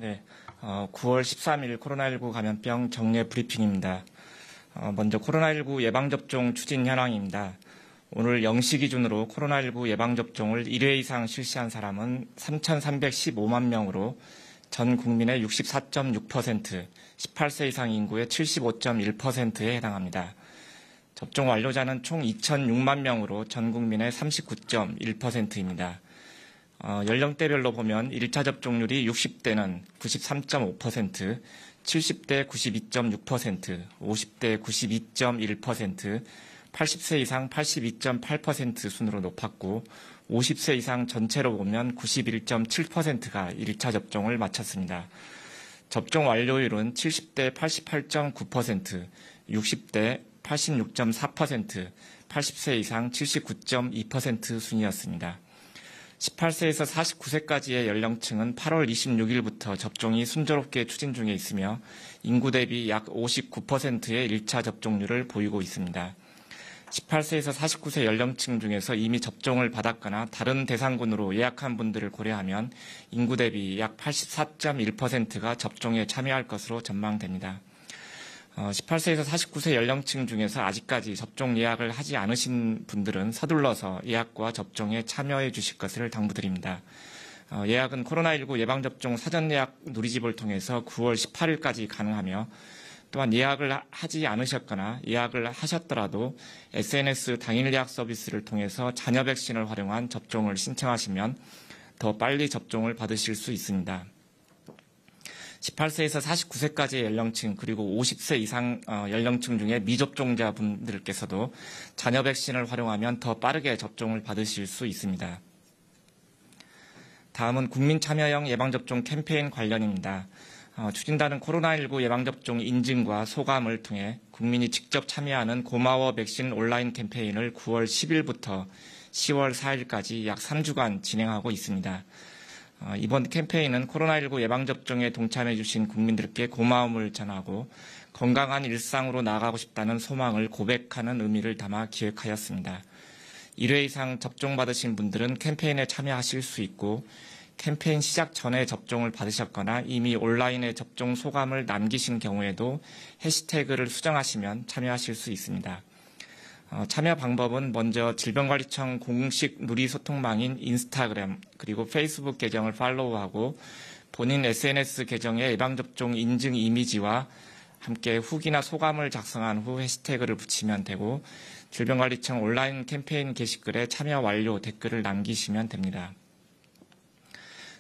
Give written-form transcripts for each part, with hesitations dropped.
네, 9월 13일 코로나19 감염병 정례 브리핑입니다. 먼저 코로나19 예방접종 추진 현황입니다. 오늘 0시 기준으로 코로나19 예방접종을 1회 이상 실시한 사람은 3,315만 명으로 전 국민의 64.6%, 18세 이상 인구의 75.1%에 해당합니다. 접종 완료자는 총 2,006만 명으로 전 국민의 39.1%입니다. 연령대별로 보면 1차 접종률이 60대는 93.5%, 70대 92.6%, 50대 92.1%, 80세 이상 82.8% 순으로 높았고 50세 이상 전체로 보면 91.7%가 1차 접종을 마쳤습니다. 접종 완료율은 70대 88.9%, 60대 86.4%, 80세 이상 79.2% 순이었습니다. 18세에서 49세까지의 연령층은 8월 26일부터 접종이 순조롭게 추진 중에 있으며 인구 대비 약 59%의 1차 접종률을 보이고 있습니다. 18세에서 49세 연령층 중에서 이미 접종을 받았거나 다른 대상군으로 예약한 분들을 고려하면 인구 대비 약 84.1%가 접종에 참여할 것으로 전망됩니다. 18세에서 49세 연령층 중에서 아직까지 접종 예약을 하지 않으신 분들은 서둘러서 예약과 접종에 참여해 주실 것을 당부드립니다. 예약은 코로나19 예방접종 사전예약 누리집을 통해서 9월 18일까지 가능하며 또한 예약을 하지 않으셨거나 예약을 하셨더라도 SNS 당일 예약 서비스를 통해서 자녀 백신을 활용한 접종을 신청하시면 더 빨리 접종을 받으실 수 있습니다. 18세에서 49세까지의 연령층 그리고 50세 이상 연령층 중에 미접종자분들께서도 자녀 백신을 활용하면 더 빠르게 접종을 받으실 수 있습니다. 다음은 국민참여형 예방접종 캠페인 관련입니다. 추진단은 코로나19 예방접종 인증과 소감을 통해 국민이 직접 참여하는 고마워 백신 온라인 캠페인을 9월 10일부터 10월 4일까지 약 3주간 진행하고 있습니다. 이번 캠페인은 코로나19 예방접종에 동참해 주신 국민들께 고마움을 전하고 건강한 일상으로 나아가고 싶다는 소망을 고백하는 의미를 담아 기획하였습니다. 1회 이상 접종받으신 분들은 캠페인에 참여하실 수 있고 캠페인 시작 전에 접종을 받으셨거나 이미 온라인에 접종 소감을 남기신 경우에도 해시태그를 수정하시면 참여하실 수 있습니다. 참여 방법은 먼저 질병관리청 공식 누리소통망인 인스타그램 그리고 페이스북 계정을 팔로우하고 본인 SNS 계정에 예방접종 인증 이미지와 함께 후기나 소감을 작성한 후 해시태그를 붙이면 되고 질병관리청 온라인 캠페인 게시글에 참여 완료 댓글을 남기시면 됩니다.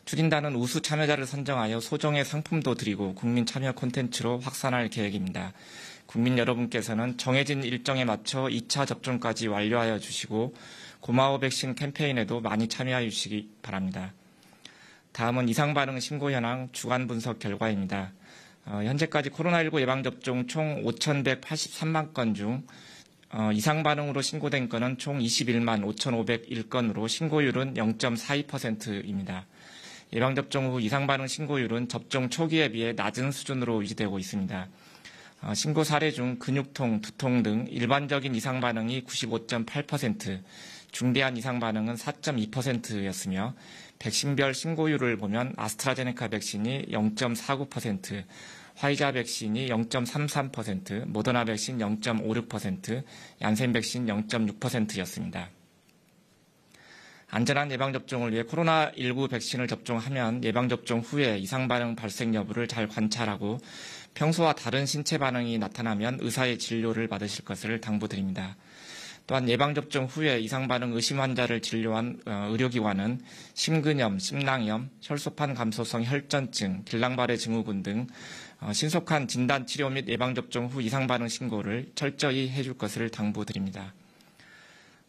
추진단은 우수 참여자를 선정하여 소정의 상품도 드리고 국민 참여 콘텐츠로 확산할 계획입니다. 국민 여러분께서는 정해진 일정에 맞춰 2차 접종까지 완료하여 주시고 고마워 백신 캠페인에도 많이 참여해 주시기 바랍니다. 다음은 이상반응 신고 현황 주간 분석 결과입니다. 현재까지 코로나19 예방접종 총 5,183만 건 중 이상반응으로 신고된 건은 총 21만 5,501건으로 신고율은 0.42%입니다. 예방접종 후 이상반응 신고율은 접종 초기에 비해 낮은 수준으로 유지되고 있습니다. 신고 사례 중 근육통, 두통 등 일반적인 이상반응이 95.8%, 중대한 이상반응은 4.2%였으며 백신별 신고율을 보면 아스트라제네카 백신이 0.49%, 화이자 백신이 0.33%, 모더나 백신 0.56%, 얀센 백신 0.6%였습니다. 안전한 예방접종을 위해 코로나19 백신을 접종하면 예방접종 후에 이상반응 발생 여부를 잘 관찰하고 평소와 다른 신체 반응이 나타나면 의사의 진료를 받으실 것을 당부드립니다. 또한 예방접종 후에 이상반응 의심 환자를 진료한 의료기관은 심근염, 심낭염, 혈소판 감소성 혈전증, 길랑발해 증후군 등 신속한 진단 치료 및 예방접종 후 이상반응 신고를 철저히 해줄 것을 당부드립니다.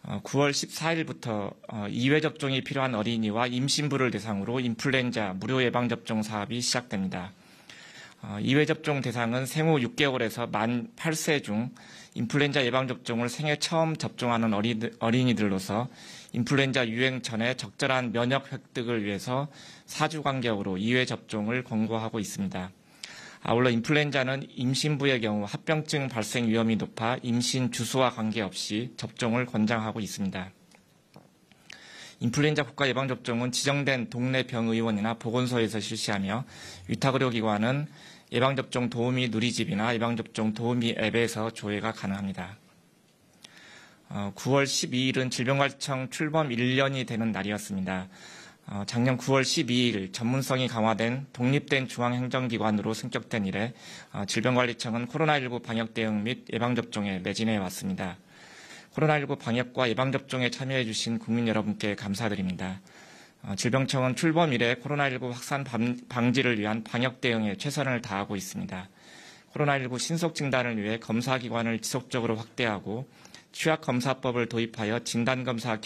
9월 14일부터 2회 접종이 필요한 어린이와 임신부를 대상으로 인플루엔자 무료 예방접종 사업이 시작됩니다. 2회 접종 대상은 생후 6개월에서 만 8세 중 인플루엔자 예방접종을 생애 처음 접종하는 어린이들로서 인플루엔자 유행 전에 적절한 면역 획득을 위해서 4주 간격으로 2회 접종을 권고하고 있습니다. 아울러 인플루엔자는 임신부의 경우 합병증 발생 위험이 높아 임신 주수와 관계없이 접종을 권장하고 있습니다. 인플루엔자 국가 예방접종은 지정된 동네 병의원이나 보건소에서 실시하며 위탁의료기관은 예방접종 도우미 누리집이나 예방접종 도우미 앱에서 조회가 가능합니다. 9월 12일은 질병관리청 출범 1년이 되는 날이었습니다. 작년 9월 12일 전문성이 강화된 독립된 중앙행정기관으로 승격된 이래 질병관리청은 코로나19 방역 대응 및 예방접종에 매진해 왔습니다. 코로나19 방역과 예방접종에 참여해 주신 국민 여러분께 감사드립니다. 질병청은 출범 이래 코로나19 확산 방지를 위한 방역 대응에 최선을 다하고 있습니다. 코로나19 신속 진단을 위해 검사기관을 지속적으로 확대하고 취약검사법을 도입하여 진단검사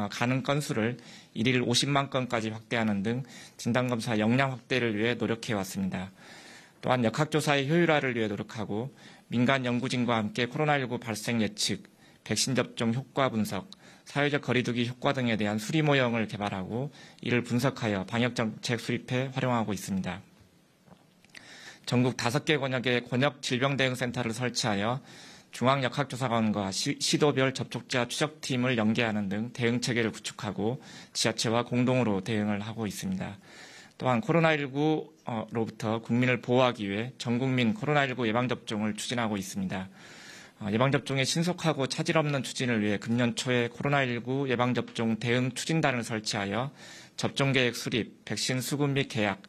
가능 건수를 일일 50만 건까지 확대하는 등 진단검사 역량 확대를 위해 노력해왔습니다. 또한 역학조사의 효율화를 위해 노력하고 민간 연구진과 함께 코로나19 발생 예측, 백신 접종 효과 분석, 사회적 거리두기 효과 등에 대한 수리 모형을 개발하고 이를 분석하여 방역정책 수립에 활용하고 있습니다. 전국 5개 권역에 권역질병대응센터를 설치하여 중앙역학조사관과 시도별 접촉자 추적팀을 연계하는 등 대응체계를 구축하고 지자체와 공동으로 대응을 하고 있습니다. 또한 코로나19로부터 국민을 보호하기 위해 전국민 코로나19 예방접종을 추진하고 있습니다. 예방접종의 신속하고 차질 없는 추진을 위해 금년 초에 코로나19 예방접종 대응 추진단을 설치하여 접종계획 수립, 백신 수급 및 계약,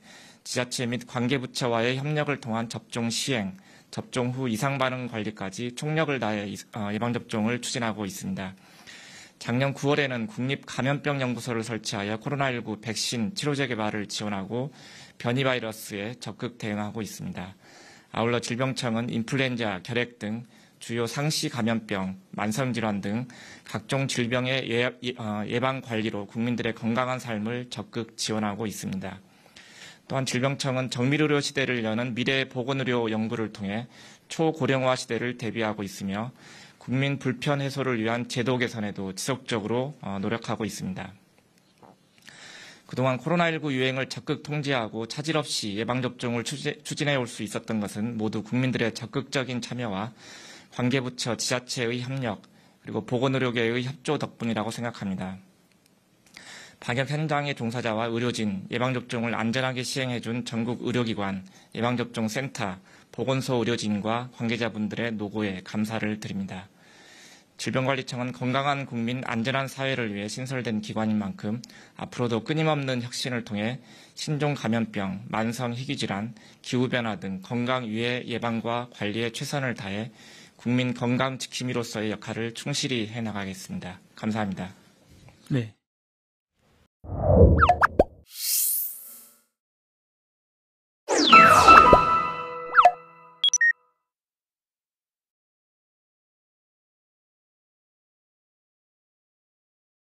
지자체 및 관계부처와의 협력을 통한 접종 시행, 접종 후 이상 반응 관리까지 총력을 다해 예방접종을 추진하고 있습니다. 작년 9월에는 국립감염병연구소를 설치하여 코로나19 백신 치료제 개발을 지원하고 변이 바이러스에 적극 대응하고 있습니다. 아울러 질병청은 인플루엔자, 결핵 등 주요 상시 감염병, 만성질환 등 각종 질병의 예방 관리로 국민들의 건강한 삶을 적극 지원하고 있습니다. 또한 질병청은 정밀의료 시대를 여는 미래 보건의료 연구를 통해 초고령화 시대를 대비하고 있으며 국민 불편 해소를 위한 제도 개선에도 지속적으로 노력하고 있습니다. 그동안 코로나19 유행을 적극 통제하고 차질 없이 예방접종을 추진해 올 수 있었던 것은 모두 국민들의 적극적인 참여와 관계부처 지자체의 협력 그리고 보건의료계의 협조 덕분이라고 생각합니다. 방역 현장의 종사자와 의료진, 예방접종을 안전하게 시행해준 전국 의료기관, 예방접종센터, 보건소 의료진과 관계자분들의 노고에 감사를 드립니다. 질병관리청은 건강한 국민, 안전한 사회를 위해 신설된 기관인 만큼 앞으로도 끊임없는 혁신을 통해 신종 감염병, 만성 희귀질환, 기후변화 등 건강 위해 예방과 관리에 최선을 다해 국민 건강 지킴이로서의 역할을 충실히 해나가겠습니다. 감사합니다. 네.